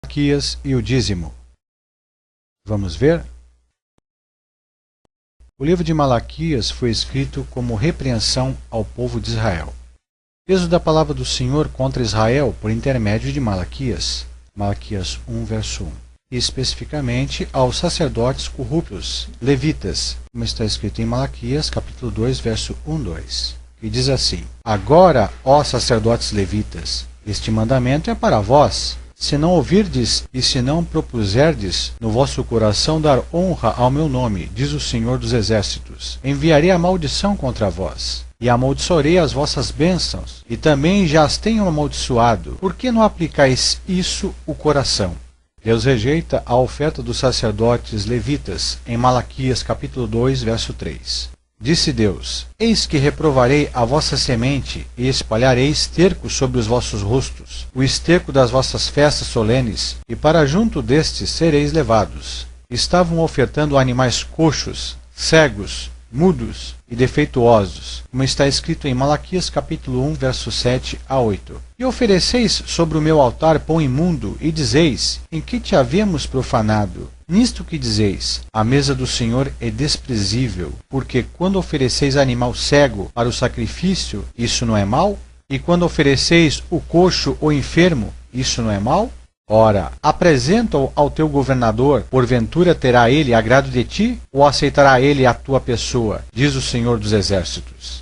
Malaquias e o dízimo. Vamos ver? O livro de Malaquias foi escrito como repreensão ao povo de Israel. Peso da palavra do Senhor contra Israel por intermédio de Malaquias. Malaquias 1, verso 1. E especificamente aos sacerdotes corruptos, levitas, como está escrito em Malaquias, capítulo 2, verso 1, 2. Que diz assim: Agora, ó sacerdotes levitas, este mandamento é para vós. Se não ouvirdes e se não propuserdes no vosso coração dar honra ao meu nome, diz o Senhor dos Exércitos, enviarei a maldição contra vós, e amaldiçoarei as vossas bênçãos, e também já as tenho amaldiçoado. Por que não aplicais isso o coração? Deus rejeita a oferta dos sacerdotes levitas, em Malaquias capítulo 2, verso 3. Disse Deus: Eis que reprovarei a vossa semente, e espalharei esterco sobre os vossos rostos, o esterco das vossas festas solenes, e para junto destes sereis levados. Estavam ofertando animais coxos, cegos, mudos e defeituosos, como está escrito em Malaquias capítulo 1, verso 7 a 8. E ofereceis sobre o meu altar pão imundo, e dizeis: Em que te havemos profanado? Nisto que dizeis: a mesa do Senhor é desprezível, porque quando ofereceis animal cego para o sacrifício, isso não é mal? E quando ofereceis o coxo ou enfermo, isso não é mal? Ora, apresenta-o ao teu governador, porventura terá ele agrado de ti, ou aceitará ele a tua pessoa, diz o Senhor dos Exércitos.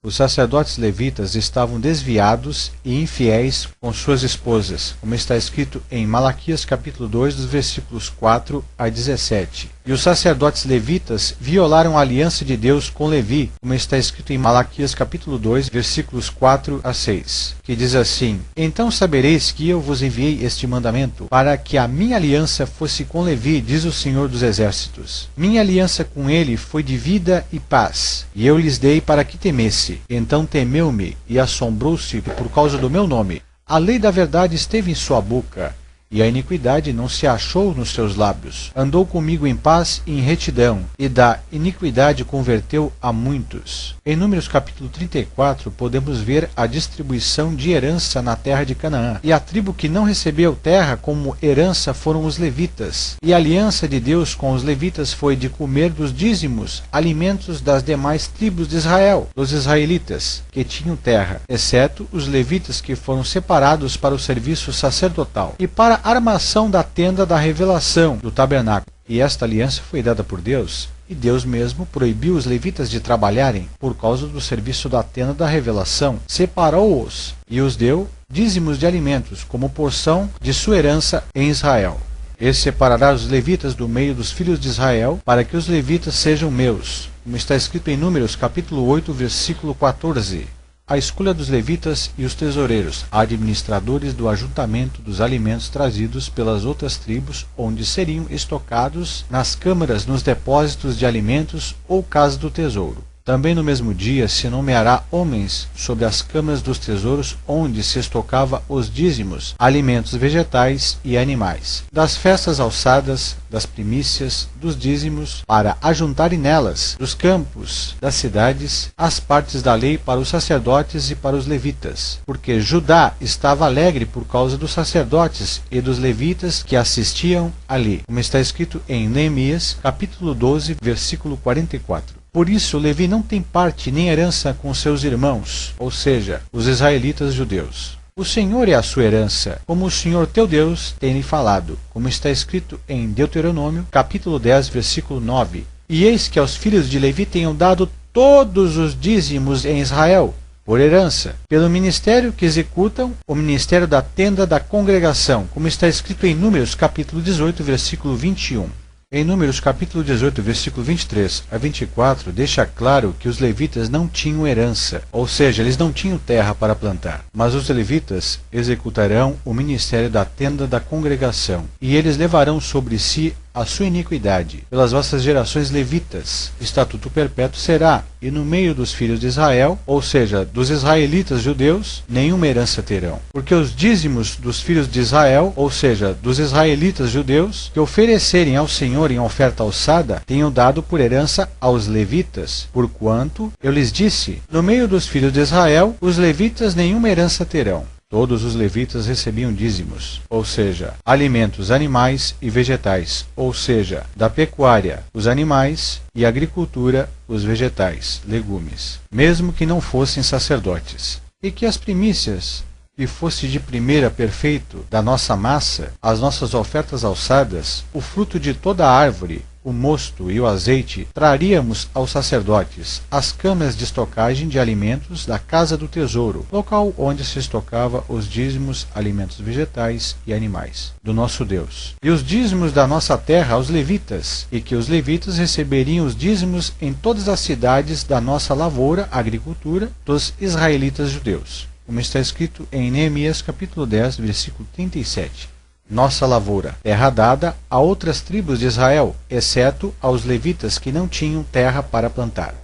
Os sacerdotes levitas estavam desviados e infiéis com suas esposas, como está escrito em Malaquias capítulo 2, dos versículos 4 a 17. E os sacerdotes levitas violaram a aliança de Deus com Levi, como está escrito em Malaquias capítulo 2, versículos 4 a 6, que diz assim: Então sabereis que eu vos enviei este mandamento, para que a minha aliança fosse com Levi, diz o Senhor dos Exércitos. Minha aliança com ele foi de vida e paz, e eu lhes dei para que temesse. Então temeu-me e assombrou-se por causa do meu nome. A lei da verdade esteve em sua boca, e a iniquidade não se achou nos seus lábios. Andou comigo em paz e em retidão, e da iniquidade converteu a muitos. Em Números capítulo 34, podemos ver a distribuição de herança na terra de Canaã. E a tribo que não recebeu terra como herança foram os levitas. E a aliança de Deus com os levitas foi de comer dos dízimos alimentos das demais tribos de Israel, dos israelitas, que tinham terra, exceto os levitas que foram separados para o serviço sacerdotal, e para a armação da tenda da revelação do tabernáculo. E esta aliança foi dada por Deus, e Deus mesmo proibiu os levitas de trabalharem por causa do serviço da tenda da revelação, separou-os e os deu dízimos de alimentos como porção de sua herança em Israel. Ele separará os levitas do meio dos filhos de Israel, para que os levitas sejam meus, como está escrito em Números capítulo 8, versículo 14. A escolha dos levitas e os tesoureiros, administradores do ajuntamento dos alimentos trazidos pelas outras tribos, onde seriam estocados nas câmaras, nos depósitos de alimentos ou casa do tesouro. Também no mesmo dia se nomeará homens sobre as câmaras dos tesouros, onde se estocava os dízimos, alimentos vegetais e animais, das festas alçadas, das primícias, dos dízimos, para ajuntarem nelas, dos campos, das cidades, as partes da lei para os sacerdotes e para os levitas, porque Judá estava alegre por causa dos sacerdotes e dos levitas que assistiam ali, como está escrito em Neemias, capítulo 12, versículo 44. Por isso, Levi não tem parte nem herança com seus irmãos, ou seja, os israelitas judeus. O Senhor é a sua herança, como o Senhor teu Deus tem lhe falado, como está escrito em Deuteronômio, capítulo 10, versículo 9. E eis que aos filhos de Levi tenham dado todos os dízimos em Israel, por herança, pelo ministério que executam, o ministério da tenda da congregação, como está escrito em Números, capítulo 18, versículo 21. Em Números capítulo 18, versículo 23 a 24, deixa claro que os levitas não tinham herança, ou seja, eles não tinham terra para plantar. Mas os levitas executarão o ministério da tenda da congregação, e eles levarão sobre si a sua iniquidade. Pelas vossas gerações levitas, estatuto perpétuo será, e no meio dos filhos de Israel, ou seja, dos israelitas judeus, nenhuma herança terão. Porque os dízimos dos filhos de Israel, ou seja, dos israelitas judeus, que oferecerem ao Senhor em oferta alçada, tenham dado por herança aos levitas, porquanto eu lhes disse: no meio dos filhos de Israel, os levitas nenhuma herança terão. Todos os levitas recebiam dízimos, ou seja, alimentos animais e vegetais, ou seja, da pecuária, os animais, e agricultura, os vegetais, legumes, mesmo que não fossem sacerdotes. E que as primícias, que fosse de primeira perfeito, da nossa massa, as nossas ofertas alçadas, o fruto de toda a árvore, o mosto e o azeite, traríamos aos sacerdotes as câmaras de estocagem de alimentos da casa do tesouro, local onde se estocava os dízimos, alimentos vegetais e animais, do nosso Deus. E os dízimos da nossa terra aos levitas, e que os levitas receberiam os dízimos em todas as cidades da nossa lavoura, agricultura, dos israelitas judeus, como está escrito em Neemias capítulo 10, versículo 37. Nossa lavoura, terra dada a outras tribos de Israel, exceto aos levitas que não tinham terra para plantar.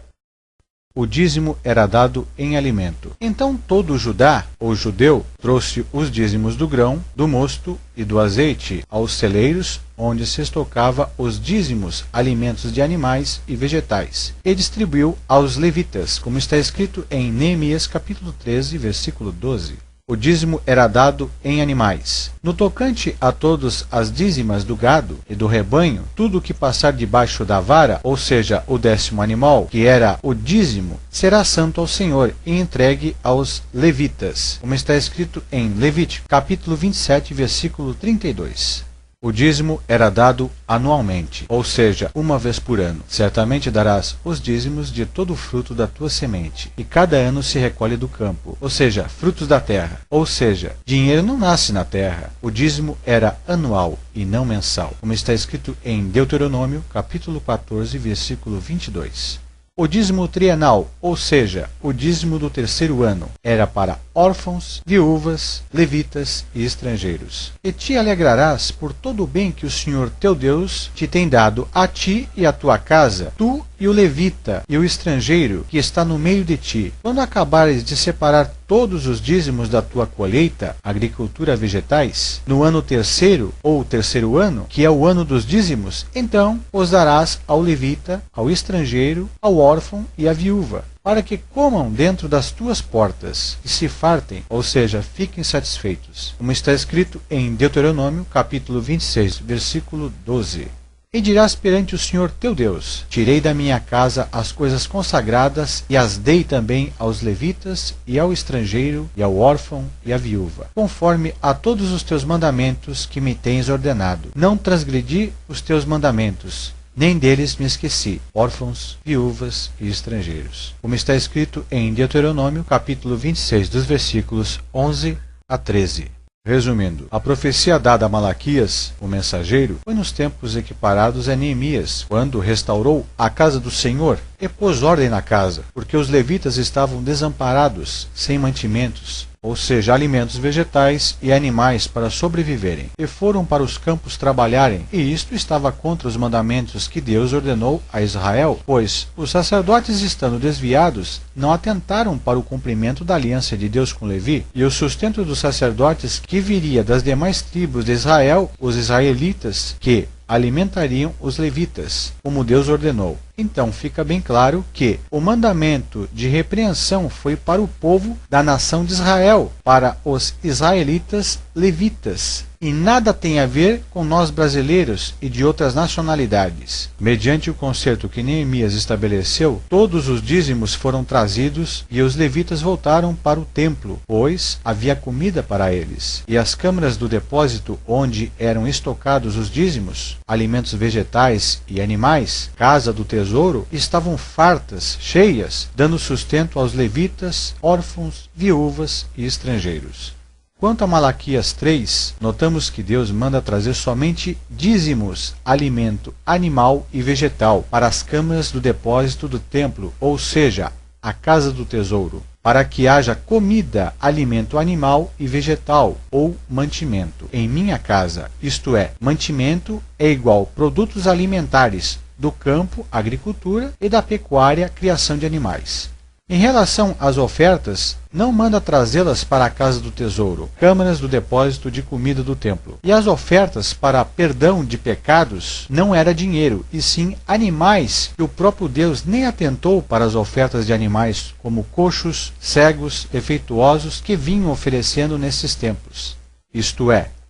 O dízimo era dado em alimento. Então todo Judá, ou judeu, trouxe os dízimos do grão, do mosto e do azeite aos celeiros, onde se estocava os dízimos, alimentos de animais e vegetais, e distribuiu aos levitas, como está escrito em Neemias capítulo 13, versículo 12. O dízimo era dado em animais. No tocante a todas as dízimas do gado e do rebanho, tudo o que passar debaixo da vara, ou seja, o 10º animal, que era o dízimo, será santo ao Senhor e entregue aos levitas, como está escrito em Levítico, capítulo 27, versículo 32. O dízimo era dado anualmente, ou seja, uma vez por ano. Certamente darás os dízimos de todo o fruto da tua semente, e cada ano se recolhe do campo, ou seja, frutos da terra. Ou seja, dinheiro não nasce na terra. O dízimo era anual e não mensal, como está escrito em Deuteronômio, capítulo 14, versículo 22. O dízimo trienal, ou seja, o dízimo do terceiro ano, era para órfãos, viúvas, levitas e estrangeiros. E te alegrarás por todo o bem que o Senhor teu Deus te tem dado a ti e à tua casa, tu e o levita e o estrangeiro que está no meio de ti. Quando acabares de separar todos os dízimos da tua colheita, agricultura, vegetais, no ano terceiro ou terceiro ano, que é o ano dos dízimos, então os darás ao levita, ao estrangeiro, ao órfão e à viúva, para que comam dentro das tuas portas e se fartem, ou seja, fiquem satisfeitos, como está escrito em Deuteronômio, capítulo 26, versículo 12. E dirás perante o Senhor teu Deus: tirei da minha casa as coisas consagradas e as dei também aos levitas e ao estrangeiro e ao órfão e à viúva, conforme a todos os teus mandamentos que me tens ordenado. Não transgredi os teus mandamentos, nem deles me esqueci, órfãos, viúvas e estrangeiros. Como está escrito em Deuteronômio, capítulo 26, dos versículos 11 a 13. Resumindo, a profecia dada a Malaquias, o mensageiro, foi nos tempos equiparados a Neemias, quando restaurou a casa do Senhor e pôs ordem na casa, porque os levitas estavam desamparados, sem mantimentos, ou seja, alimentos vegetais e animais para sobreviverem, e foram para os campos trabalharem, e isto estava contra os mandamentos que Deus ordenou a Israel, pois os sacerdotes, estando desviados, não atentaram para o cumprimento da aliança de Deus com Levi, e o sustento dos sacerdotes que viria das demais tribos de Israel, os israelitas, que alimentariam os levitas, como Deus ordenou. Então fica bem claro que o mandamento de repreensão foi para o povo da nação de Israel, para os israelitas levitas, e nada tem a ver com nós brasileiros e de outras nacionalidades. Mediante o concerto que Neemias estabeleceu, todos os dízimos foram trazidos e os levitas voltaram para o templo, pois havia comida para eles. E as câmaras do depósito onde eram estocados os dízimos, alimentos vegetais e animais, casa do tesouro, estavam fartas, cheias, dando sustento aos levitas, órfãos, viúvas e estrangeiros. Quanto a Malaquias 3, notamos que Deus manda trazer somente dízimos, alimento animal e vegetal, para as câmaras do depósito do templo, ou seja, a casa do tesouro, para que haja comida, alimento animal e vegetal, ou mantimento, em minha casa. Isto é, mantimento é igual produtos alimentares do campo, agricultura, e da pecuária, criação de animais. Em relação às ofertas, não manda trazê-las para a casa do tesouro, câmaras do depósito de comida do templo. E as ofertas para perdão de pecados não era dinheiro, e sim animais, que o próprio Deus nem atentou para as ofertas de animais, como coxos, cegos, defeituosos, que vinham oferecendo nesses templos.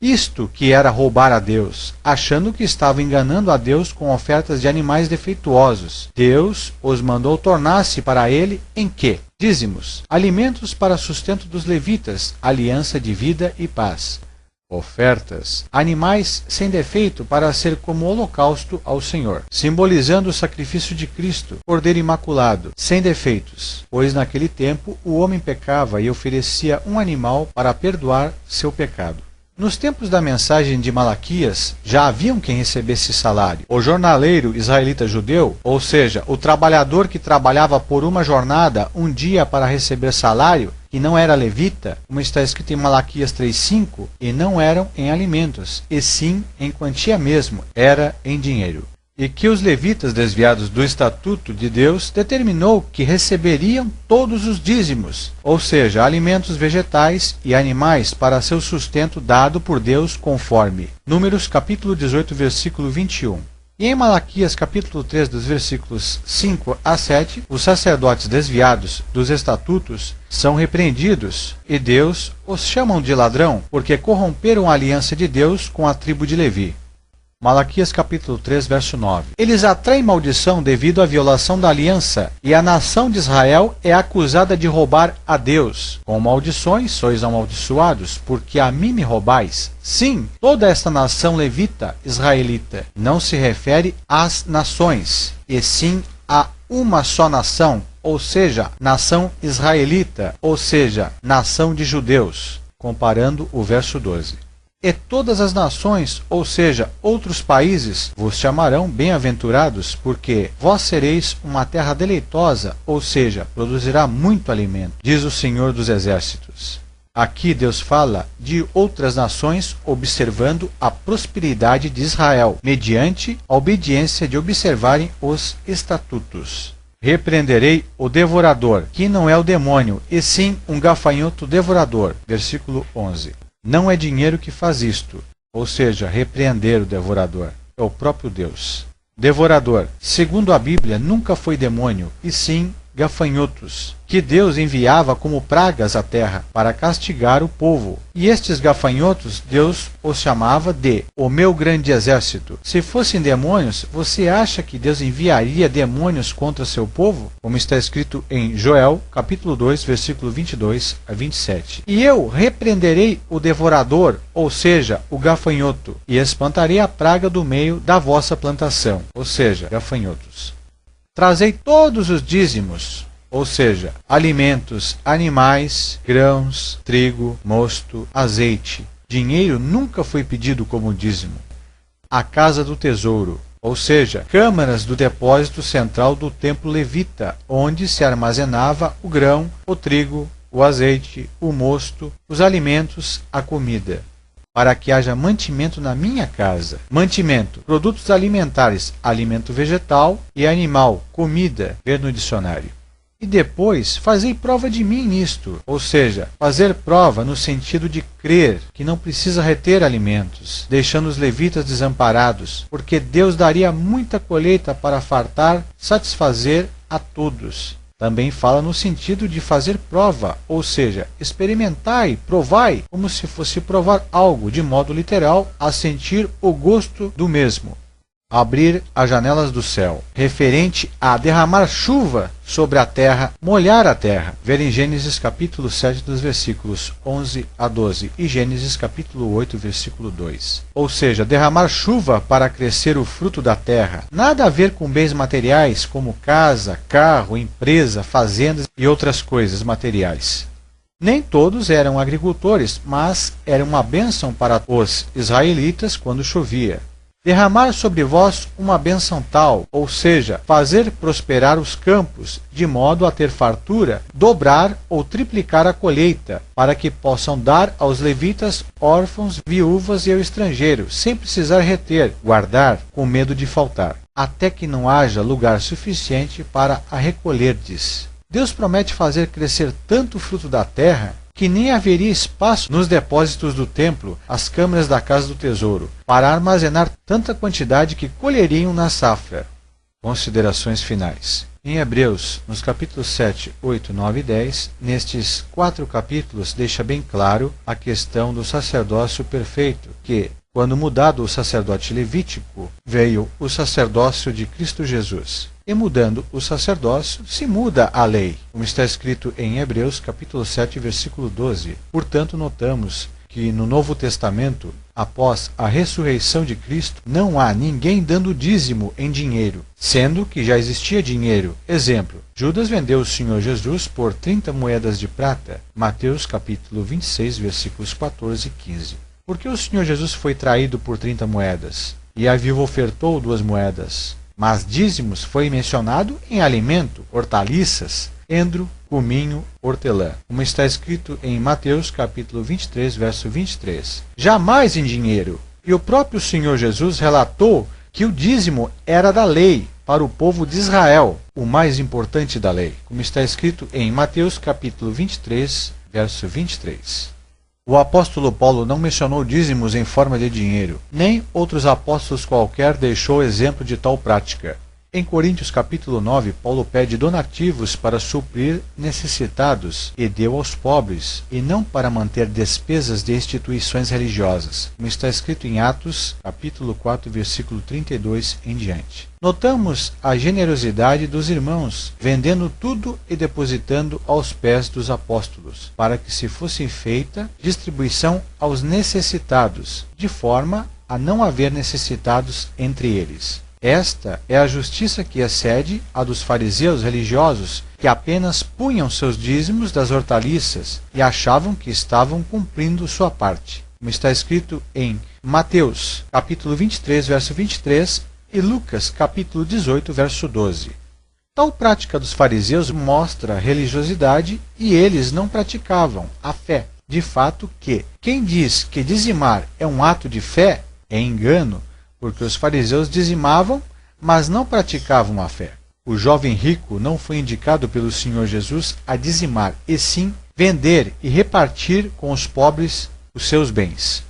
Isto que era roubar a Deus, achando que estava enganando a Deus com ofertas de animais defeituosos. Deus os mandou tornar-se para ele em quê? Dízimos, alimentos para sustento dos levitas, aliança de vida e paz. Ofertas, animais sem defeito para ser como holocausto ao Senhor, simbolizando o sacrifício de Cristo, Cordeiro Imaculado, sem defeitos, pois naquele tempo o homem pecava e oferecia um animal para perdoar seu pecado. Nos tempos da mensagem de Malaquias, já haviam quem recebesse salário. O jornaleiro israelita judeu, ou seja, o trabalhador que trabalhava por uma jornada, um dia para receber salário, que não era levita, como está escrito em Malaquias 3,5, e não eram em alimentos, e sim em quantia mesmo, era em dinheiro. E que os levitas, desviados do estatuto de Deus, determinou que receberiam todos os dízimos, ou seja, alimentos vegetais e animais para seu sustento dado por Deus conforme. Números capítulo 18, versículo 21. E em Malaquias capítulo 3, dos versículos 5 a 7, os sacerdotes desviados dos estatutos são repreendidos, e Deus os chamam de ladrão, porque corromperam a aliança de Deus com a tribo de Levi. Malaquias capítulo 3, verso 9. Eles atraem maldição devido à violação da aliança, e a nação de Israel é acusada de roubar a Deus. Com maldições sois amaldiçoados, porque a mim me roubais. Sim, toda esta nação levita, israelita, não se refere às nações, e sim a uma só nação, ou seja, nação israelita, ou seja, nação de judeus, comparando o verso 12. E todas as nações, ou seja, outros países, vos chamarão bem-aventurados, porque vós sereis uma terra deleitosa, ou seja, produzirá muito alimento, diz o Senhor dos Exércitos. Aqui Deus fala de outras nações observando a prosperidade de Israel, mediante a obediência de observarem os estatutos. Repreenderei o devorador, que não é o demônio, e sim um gafanhoto devorador. Versículo 11. Não é dinheiro que faz isto, ou seja, repreender o devorador. É o próprio Deus. Devorador, segundo a Bíblia, nunca foi demônio, e sim gafanhotos, que Deus enviava como pragas à terra para castigar o povo. E estes gafanhotos Deus os chamava de o meu grande exército. Se fossem demônios, você acha que Deus enviaria demônios contra seu povo? Como está escrito em Joel, capítulo 2, versículo 22 a 27. E eu repreenderei o devorador, ou seja, o gafanhoto, e espantarei a praga do meio da vossa plantação, ou seja, gafanhotos. Trazei todos os dízimos, ou seja, alimentos, animais, grãos, trigo, mosto, azeite. Dinheiro nunca foi pedido como dízimo. A casa do tesouro, ou seja, câmaras do depósito central do templo levita, onde se armazenava o grão, o trigo, o azeite, o mosto, os alimentos, a comida. Para que haja mantimento na minha casa. Mantimento, produtos alimentares, alimento vegetal e animal, comida, ver no dicionário. E depois, fazei prova de mim nisto, ou seja, fazer prova no sentido de crer que não precisa reter alimentos, deixando os levitas desamparados, porque Deus daria muita colheita para fartar, satisfazer a todos. Também fala no sentido de fazer prova, ou seja, experimentai, provai, como se fosse provar algo, de modo literal, a sentir o gosto do mesmo. Abrir as janelas do céu, referente a derramar chuva sobre a terra, molhar a terra. Ver em Gênesis capítulo 7, dos versículos 11 a 12 e Gênesis capítulo 8, versículo 2. Ou seja, derramar chuva para crescer o fruto da terra. Nada a ver com bens materiais como casa, carro, empresa, fazendas e outras coisas materiais. Nem todos eram agricultores, mas era uma bênção para os israelitas quando chovia. Derramar sobre vós uma bênção tal, ou seja, fazer prosperar os campos, de modo a ter fartura, dobrar ou triplicar a colheita, para que possam dar aos levitas, órfãos, viúvas e ao estrangeiro, sem precisar reter, guardar, com medo de faltar, até que não haja lugar suficiente para a recolherdes. Deus promete fazer crescer tanto o fruto da terra que nem haveria espaço nos depósitos do templo, as câmaras da casa do tesouro, para armazenar tanta quantidade que colheriam na safra. Considerações finais. Em Hebreus, nos capítulos 7, 8, 9 e 10, nestes 4 capítulos deixa bem claro a questão do sacerdócio perfeito, que, quando mudado o sacerdote levítico, veio o sacerdócio de Cristo Jesus. E mudando o sacerdócio, se muda a lei, como está escrito em Hebreus, capítulo 7, versículo 12. Portanto, notamos que no Novo Testamento, após a ressurreição de Cristo, não há ninguém dando dízimo em dinheiro, sendo que já existia dinheiro. Exemplo, Judas vendeu o Senhor Jesus por 30 moedas de prata. Mateus capítulo 26, versículos 14 e 15. Por que o Senhor Jesus foi traído por 30 moedas? E a viúva ofertou 2 moedas. Mas dízimos foi mencionado em alimento, hortaliças, endro, cominho, hortelã, como está escrito em Mateus capítulo 23, verso 23. Jamais em dinheiro. E o próprio Senhor Jesus relatou que o dízimo era da lei para o povo de Israel, o mais importante da lei, como está escrito em Mateus capítulo 23, verso 23. O apóstolo Paulo não mencionou dízimos em forma de dinheiro, nem outros apóstolos qualquer deixou exemplo de tal prática. Em Coríntios capítulo 9, Paulo pede donativos para suprir necessitados e deu aos pobres, e não para manter despesas de instituições religiosas, como está escrito em Atos capítulo 4, versículo 32 em diante. Notamos a generosidade dos irmãos, vendendo tudo e depositando aos pés dos apóstolos, para que se fosse feita distribuição aos necessitados, de forma a não haver necessitados entre eles. Esta é a justiça que excede a dos fariseus religiosos, que apenas punham seus dízimos das hortaliças e achavam que estavam cumprindo sua parte, como está escrito em Mateus, capítulo 23, verso 23, e Lucas, capítulo 18, verso 12. Tal prática dos fariseus mostra religiosidade e eles não praticavam a fé. De fato que quem diz que dizimar é um ato de fé é engano, porque os fariseus dizimavam, mas não praticavam a fé. O jovem rico não foi indicado pelo Senhor Jesus a dizimar, e sim vender e repartir com os pobres os seus bens.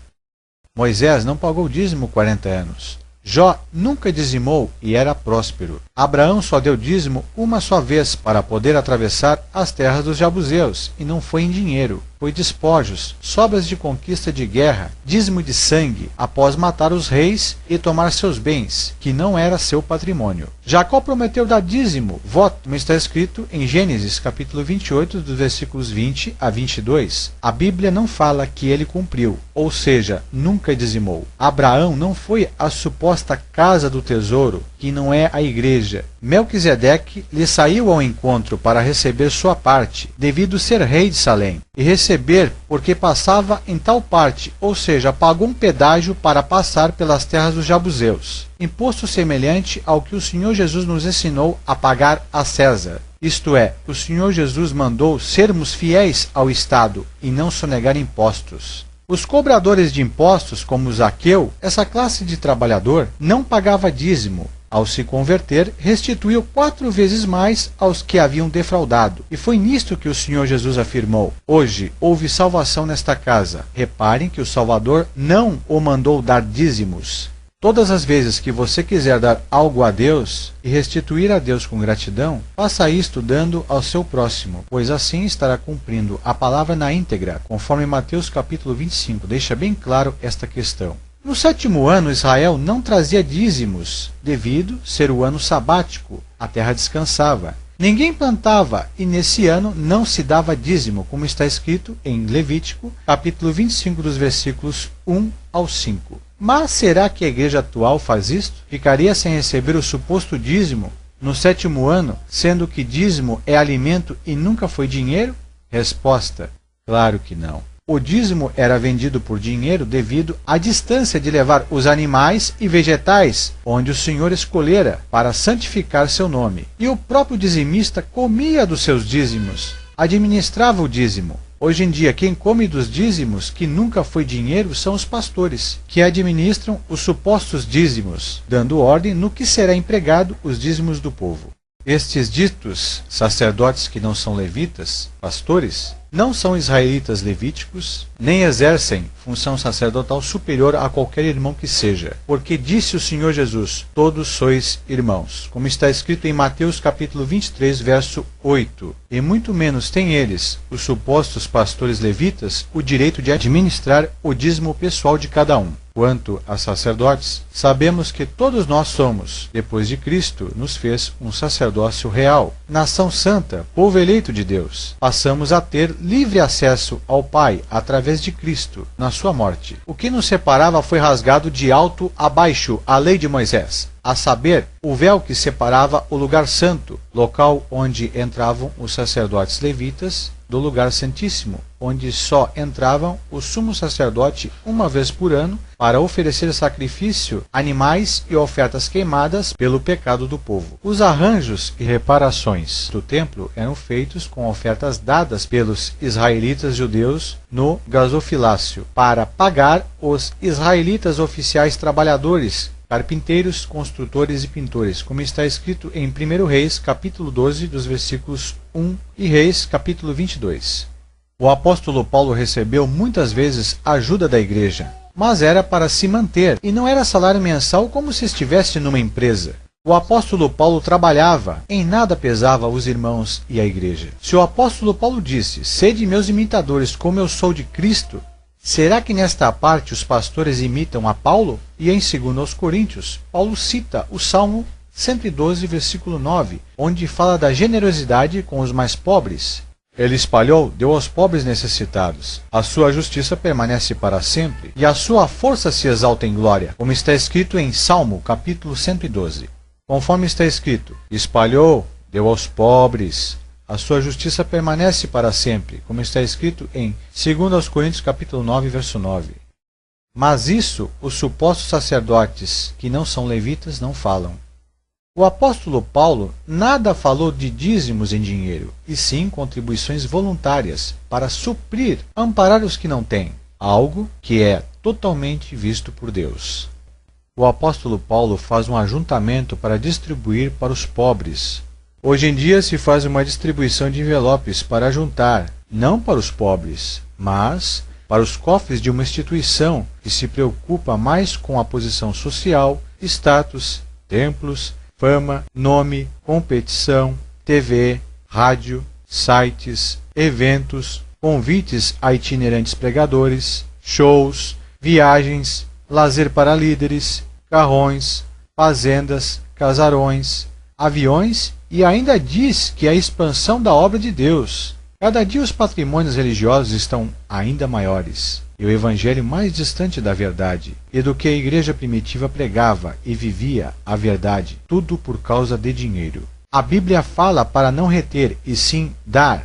Moisés não pagou dízimo 40 anos. Jó nunca dizimou e era próspero. Abraão só deu dízimo uma só vez para poder atravessar as terras dos Jebuseus, e não foi em dinheiro. Foi despojos, sobras de conquista de guerra, dízimo de sangue, após matar os reis e tomar seus bens, que não era seu patrimônio. Jacó prometeu dar dízimo, voto, como está escrito em Gênesis, capítulo 28, dos versículos 20 a 22. A Bíblia não fala que ele cumpriu, ou seja, nunca dizimou. Abraão não foi à suposta casa do tesouro, que não é a igreja. Melquisedeque lhe saiu ao encontro para receber sua parte, devido ser rei de Salém, e receber porque passava em tal parte, ou seja, pagou um pedágio para passar pelas terras dos Jebuseus, imposto semelhante ao que o Senhor Jesus nos ensinou a pagar a César. Isto é, o Senhor Jesus mandou sermos fiéis ao Estado e não sonegar impostos. Os cobradores de impostos, como Zaqueu, essa classe de trabalhador, não pagava dízimo. Ao se converter, restituiu 4 vezes mais aos que haviam defraudado. E foi nisto que o Senhor Jesus afirmou: hoje houve salvação nesta casa. Reparem que o Salvador não o mandou dar dízimos. Todas as vezes que você quiser dar algo a Deus e restituir a Deus com gratidão, faça isto dando ao seu próximo, pois assim estará cumprindo a palavra na íntegra, conforme Mateus capítulo 25 deixa bem claro esta questão. No 7º ano, Israel não trazia dízimos, devido ser o ano sabático, a terra descansava. Ninguém plantava, e nesse ano não se dava dízimo, como está escrito em Levítico, capítulo 25, dos versículos 1 ao 5. Mas será que a igreja atual faz isto? Ficaria sem receber o suposto dízimo no 7º ano, sendo que dízimo é alimento e nunca foi dinheiro? Resposta: claro que não. O dízimo era vendido por dinheiro devido à distância de levar os animais e vegetais onde o Senhor escolhera para santificar seu nome. E o próprio dizimista comia dos seus dízimos, administrava o dízimo. Hoje em dia, quem come dos dízimos, que nunca foi dinheiro, são os pastores, que administram os supostos dízimos, dando ordem no que será empregado os dízimos do povo. Estes ditos sacerdotes que não são levitas, pastores, não são israelitas levíticos, nem exercem função sacerdotal superior a qualquer irmão que seja. Porque disse o Senhor Jesus, todos sois irmãos, como está escrito em Mateus capítulo 23, verso 8. E muito menos têm eles, os supostos pastores levitas, o direito de administrar o dízimo pessoal de cada um. Quanto a sacerdotes, sabemos que todos nós somos, depois de Cristo, nos fez um sacerdócio real, nação santa, povo eleito de Deus. Passamos a ter livre acesso ao Pai através de Cristo, na sua morte. O que nos separava foi rasgado de alto a baixo, a lei de Moisés, a saber, o véu que separava o lugar santo, local onde entravam os sacerdotes levitas, do lugar santíssimo, onde só entravam o sumo sacerdote uma vez por ano para oferecer sacrifício, animais e ofertas queimadas pelo pecado do povo. Os arranjos e reparações do templo eram feitos com ofertas dadas pelos israelitas judeus no gasofilácio para pagar os israelitas oficiais trabalhadores, carpinteiros, construtores e pintores, como está escrito em 1 Reis, capítulo 12, dos versículos 1 e Reis, capítulo 22. O apóstolo Paulo recebeu muitas vezes ajuda da igreja, mas era para se manter, e não era salário mensal como se estivesse numa empresa. O apóstolo Paulo trabalhava, em nada pesava os irmãos e a igreja. Se o apóstolo Paulo disse, sede meus imitadores como eu sou de Cristo, será que nesta parte os pastores imitam a Paulo? E em 2 Coríntios, Paulo cita o Salmo 112, versículo 9, onde fala da generosidade com os mais pobres. Ele espalhou, deu aos pobres necessitados. A sua justiça permanece para sempre, e a sua força se exalta em glória, como está escrito em Salmo, capítulo 112. Conforme está escrito, espalhou, deu aos pobres. A sua justiça permanece para sempre, como está escrito em 2 Coríntios capítulo 9, verso 9. Mas isso os supostos sacerdotes, que não são levitas, não falam. O apóstolo Paulo nada falou de dízimos em dinheiro, e sim contribuições voluntárias para suprir, amparar os que não têm, algo que é totalmente visto por Deus. O apóstolo Paulo faz um ajuntamento para distribuir para os pobres. Hoje em dia se faz uma distribuição de envelopes para juntar, não para os pobres, mas para os cofres de uma instituição que se preocupa mais com a posição social, status, templos, fama, nome, competição, TV, rádio, sites, eventos, convites a itinerantes pregadores, shows, viagens, lazer para líderes, carrões, fazendas, casarões, aviões e ainda diz que é a expansão da obra de Deus. Cada dia os patrimônios religiosos estão ainda maiores e o evangelho mais distante da verdade e do que a igreja primitiva pregava e vivia a verdade, tudo por causa de dinheiro. A Bíblia fala para não reter e sim dar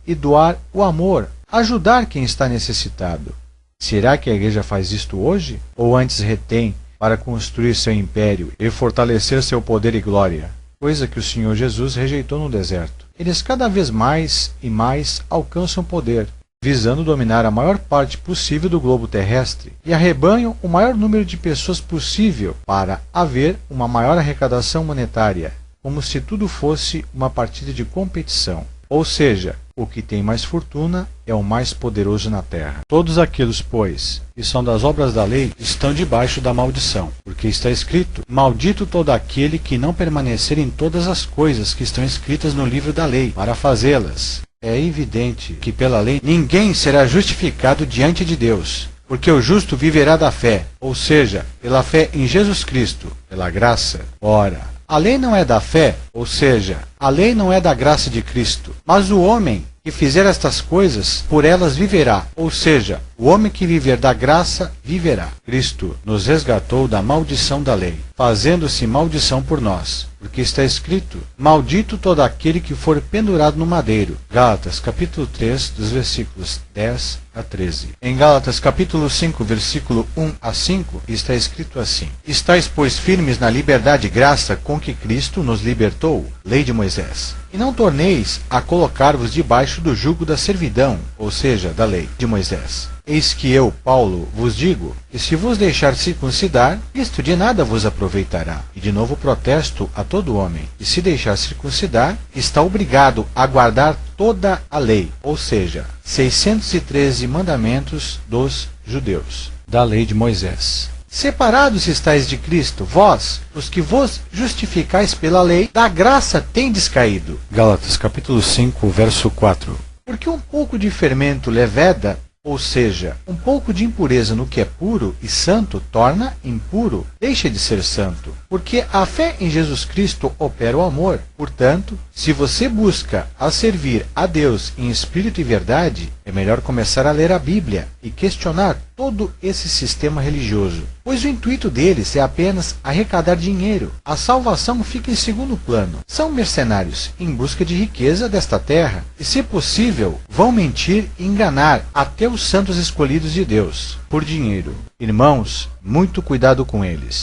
e doar o amor, ajudar quem está necessitado. Será que a igreja faz isto hoje? Ou antes retém para construir seu império e fortalecer seu poder e glória? Coisa que o Senhor Jesus rejeitou no deserto. Eles cada vez mais e mais alcançam poder, visando dominar a maior parte possível do globo terrestre, e arrebanham o maior número de pessoas possível para haver uma maior arrecadação monetária, como se tudo fosse uma partida de competição. Ou seja, o que tem mais fortuna é o mais poderoso na terra. Todos aqueles, pois, que são das obras da lei, estão debaixo da maldição, porque está escrito, maldito todo aquele que não permanecer em todas as coisas que estão escritas no livro da lei, para fazê-las. É evidente que pela lei ninguém será justificado diante de Deus, porque o justo viverá da fé, ou seja, pela fé em Jesus Cristo, pela graça. Ora, a lei não é da fé, ou seja, a lei não é da graça de Cristo, mas o homem que fizer estas coisas, por elas viverá, ou seja, o homem que viver da graça, viverá. Cristo nos resgatou da maldição da lei, fazendo-se maldição por nós, porque está escrito, maldito todo aquele que for pendurado no madeiro. Gálatas capítulo 3, dos versículos 10 a 13. Em Gálatas capítulo 5, versículo 1 a 5, está escrito assim, estáis, pois, firmes na liberdade e graça com que Cristo nos libertou, lei de Moisés. E não torneis a colocar-vos debaixo do jugo da servidão, ou seja, da lei de Moisés. Eis que eu, Paulo, vos digo, que se vos deixar circuncidar, isto de nada vos aproveitará. E de novo protesto a todo homem, que se deixar circuncidar, está obrigado a guardar toda a lei, ou seja, 613 mandamentos dos judeus, da lei de Moisés. Separados estáis de Cristo, vós, os que vos justificais pela lei, da graça tendes caído. Gálatas capítulo 5, verso 4. Porque um pouco de fermento leveda, ou seja, um pouco de impureza no que é puro e santo, torna impuro, deixa de ser santo. Porque a fé em Jesus Cristo opera o amor. Portanto, se você busca a servir a Deus em espírito e verdade, é melhor começar a ler a Bíblia e questionar todo esse sistema religioso, pois o intuito deles é apenas arrecadar dinheiro. A salvação fica em segundo plano. São mercenários em busca de riqueza desta terra e, se possível, vão mentir e enganar até os santos escolhidos de Deus por dinheiro. Irmãos, muito cuidado com eles.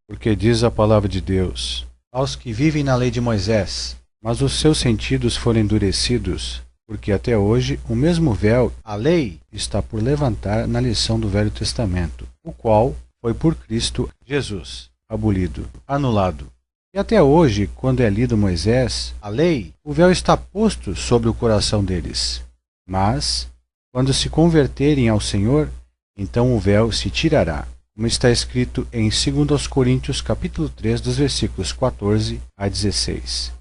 Porque diz a palavra de Deus: aos que vivem na lei de Moisés, mas os seus sentidos foram endurecidos, porque até hoje o mesmo véu, a lei, está por levantar na lição do Velho Testamento, o qual foi por Cristo Jesus abolido, anulado. E até hoje, quando é lido Moisés, a lei, o véu está posto sobre o coração deles. Mas, quando se converterem ao Senhor, então o véu se tirará, como está escrito em 2 Coríntios capítulo 3, dos versículos 14 a 16.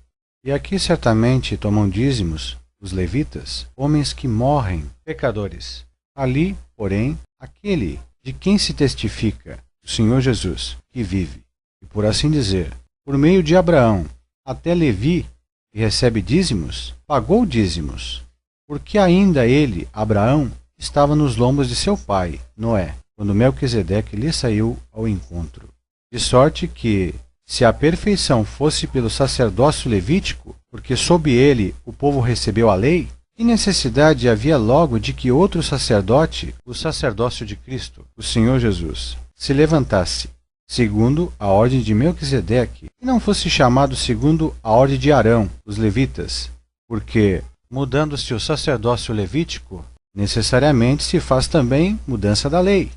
E aqui certamente tomam dízimos os levitas, homens que morrem, pecadores. Ali, porém, aquele de quem se testifica, o Senhor Jesus, que vive, e por assim dizer, por meio de Abraão, até Levi, que recebe dízimos, pagou dízimos, porque ainda ele, Abraão, estava nos lombos de seu pai, Noé, quando Melquisedeque lhe saiu ao encontro. De sorte que, se a perfeição fosse pelo sacerdócio levítico, porque sob ele o povo recebeu a lei, que necessidade havia logo de que outro sacerdote, o sacerdócio de Cristo, o Senhor Jesus, se levantasse, segundo a ordem de Melquisedeque, e não fosse chamado segundo a ordem de Arão, os levitas, porque, mudando-se o sacerdócio levítico, necessariamente se faz também mudança da lei.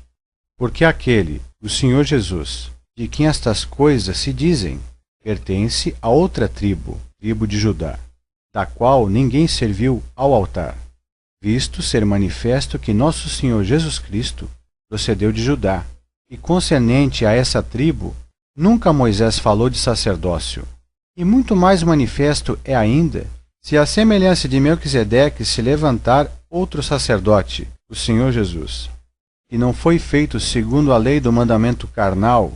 Porque aquele, o Senhor Jesus, de quem estas coisas se dizem, pertence a outra tribo, tribo de Judá, da qual ninguém serviu ao altar, visto ser manifesto que nosso Senhor Jesus Cristo procedeu de Judá, e concernente a essa tribo, nunca Moisés falou de sacerdócio. E muito mais manifesto é ainda, se a semelhança de Melquisedeque se levantar outro sacerdote, o Senhor Jesus, que não foi feito segundo a lei do mandamento carnal,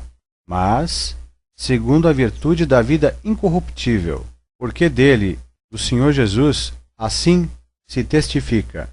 mas segundo a virtude da vida incorruptível, porque dele, o Senhor Jesus, assim se testifica: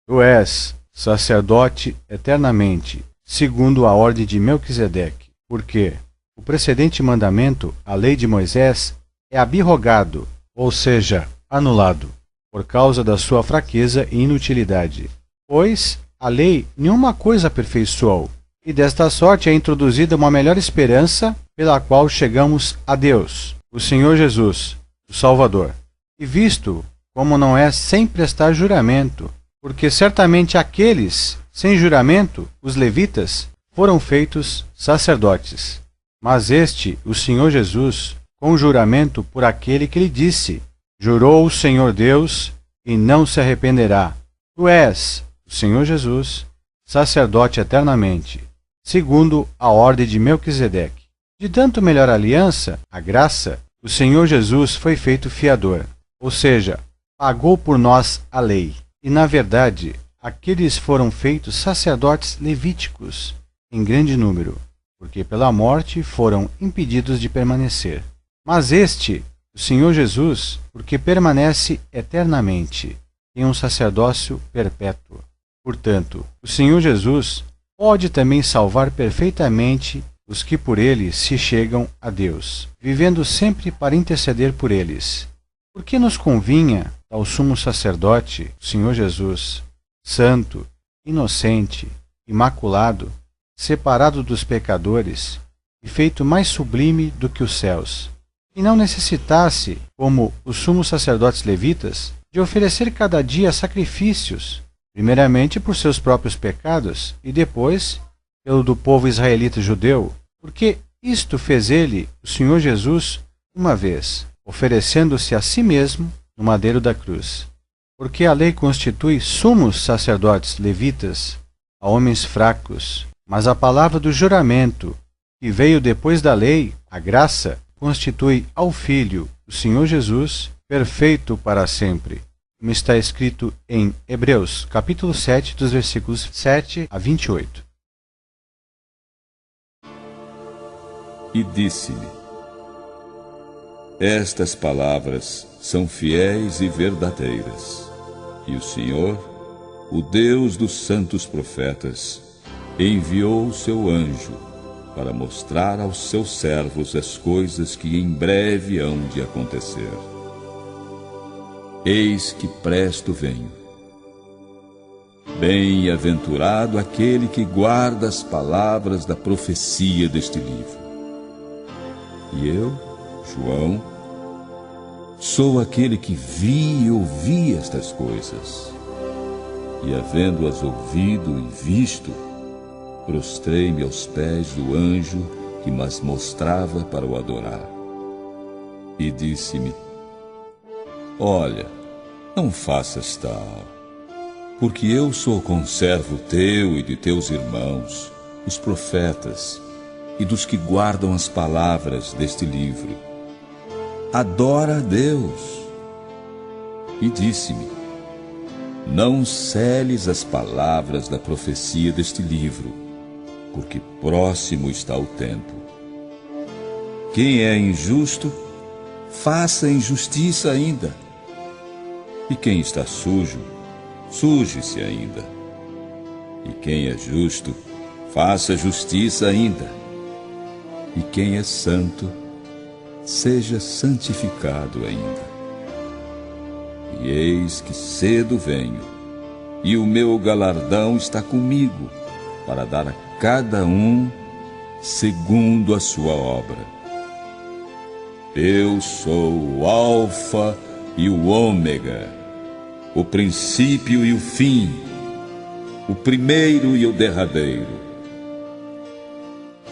tu és sacerdote eternamente, segundo a ordem de Melquisedeque, porque o precedente mandamento, a lei de Moisés, é abrogado, ou seja, anulado, por causa da sua fraqueza e inutilidade. Pois a lei nenhuma coisa aperfeiçoou, e desta sorte é introduzida uma melhor esperança pela qual chegamos a Deus, o Senhor Jesus, o Salvador. E visto como não é sem prestar juramento, porque certamente aqueles sem juramento, os levitas, foram feitos sacerdotes. Mas este, o Senhor Jesus, com juramento por aquele que lhe disse: jurou o Senhor Deus, e não se arrependerá. Tu és, o Senhor Jesus, sacerdote eternamente, segundo a ordem de Melquisedeque. De tanto melhor aliança, a graça, o Senhor Jesus foi feito fiador, ou seja, pagou por nós a lei. E, na verdade, aqueles foram feitos sacerdotes levíticos, em grande número, porque pela morte foram impedidos de permanecer. Mas este, o Senhor Jesus, porque permanece eternamente, tem um sacerdócio perpétuo. Portanto, o Senhor Jesus pode também salvar perfeitamente os que por ele se chegam a Deus, vivendo sempre para interceder por eles. Porque nos convinha ao sumo sacerdote, o Senhor Jesus, santo, inocente, imaculado, separado dos pecadores e feito mais sublime do que os céus, e não necessitasse, como os sumos sacerdotes levitas, de oferecer cada dia sacrifícios, primeiramente por seus próprios pecados e depois pelo do povo israelita judeu, porque isto fez ele, o Senhor Jesus, uma vez, oferecendo-se a si mesmo no madeiro da cruz. Porque a lei constitui sumos sacerdotes levitas a homens fracos, mas a palavra do juramento, que veio depois da lei, a graça, constitui ao Filho, o Senhor Jesus, perfeito para sempre, como está escrito em Hebreus, capítulo 7, dos versículos 7 a 28. E disse-me: estas palavras são fiéis e verdadeiras, e o Senhor, o Deus dos santos profetas, enviou o seu anjo para mostrar aos seus servos as coisas que em breve hão de acontecer. Eis que presto venho. Bem-aventurado aquele que guarda as palavras da profecia deste livro. E eu, João, sou aquele que vi e ouvi estas coisas. E havendo-as ouvido e visto, prostrei-me aos pés do anjo que mas mostrava para o adorar. E disse-me: olha, não faças tal, porque eu sou conservo teu e de teus irmãos, os profetas, e dos que guardam as palavras deste livro. Adora a Deus. E disse-me: não seles as palavras da profecia deste livro, porque próximo está o tempo. Quem é injusto, faça injustiça ainda. E quem está sujo, suje-se ainda. E quem é justo, faça justiça ainda. E quem é santo, seja santificado ainda. E eis que cedo venho, e o meu galardão está comigo, para dar a cada um segundo a sua obra. Eu sou o Alfa e o Ômega, o princípio e o fim, o primeiro e o derradeiro.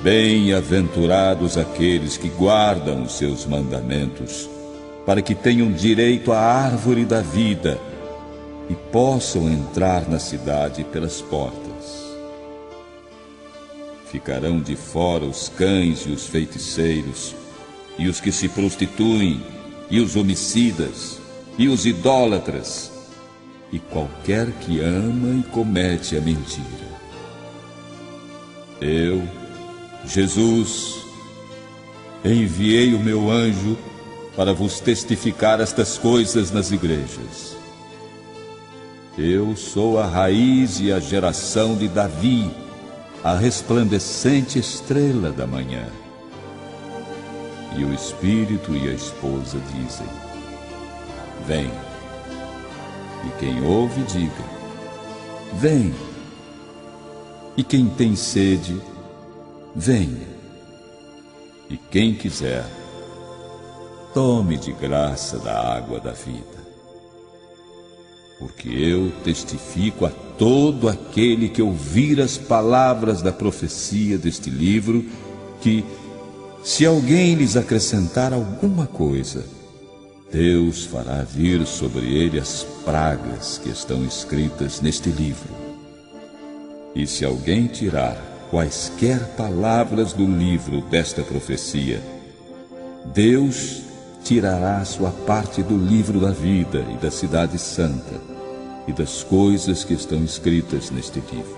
Bem-aventurados aqueles que guardam os seus mandamentos, para que tenham direito à árvore da vida e possam entrar na cidade pelas portas. Ficarão de fora os cães e os feiticeiros, e os que se prostituem, e os homicidas, e os idólatras, e qualquer que ama e comete a mentira. Eu, Jesus, enviei o meu anjo para vos testificar estas coisas nas igrejas. Eu sou a raiz e a geração de Davi, a resplandecente estrela da manhã. E o Espírito e a esposa dizem: vem. E quem ouve, diga: vem. E quem tem sede, venha. E quem quiser, tome de graça da água da vida. Porque eu testifico a todo aquele que ouvir as palavras da profecia deste livro, que, se alguém lhes acrescentar alguma coisa, Deus fará vir sobre ele as pragas que estão escritas neste livro. E se alguém tirar quaisquer palavras do livro desta profecia, Deus tirará a sua parte do livro da vida e da cidade santa e das coisas que estão escritas neste livro.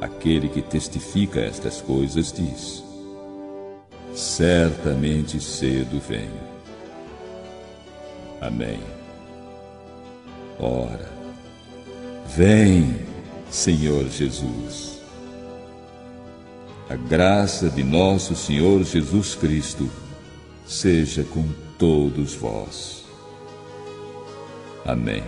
Aquele que testifica estas coisas diz: certamente cedo venho. Amém. Ora, vem, Senhor Jesus. A graça de nosso Senhor Jesus Cristo seja com todos vós. Amém.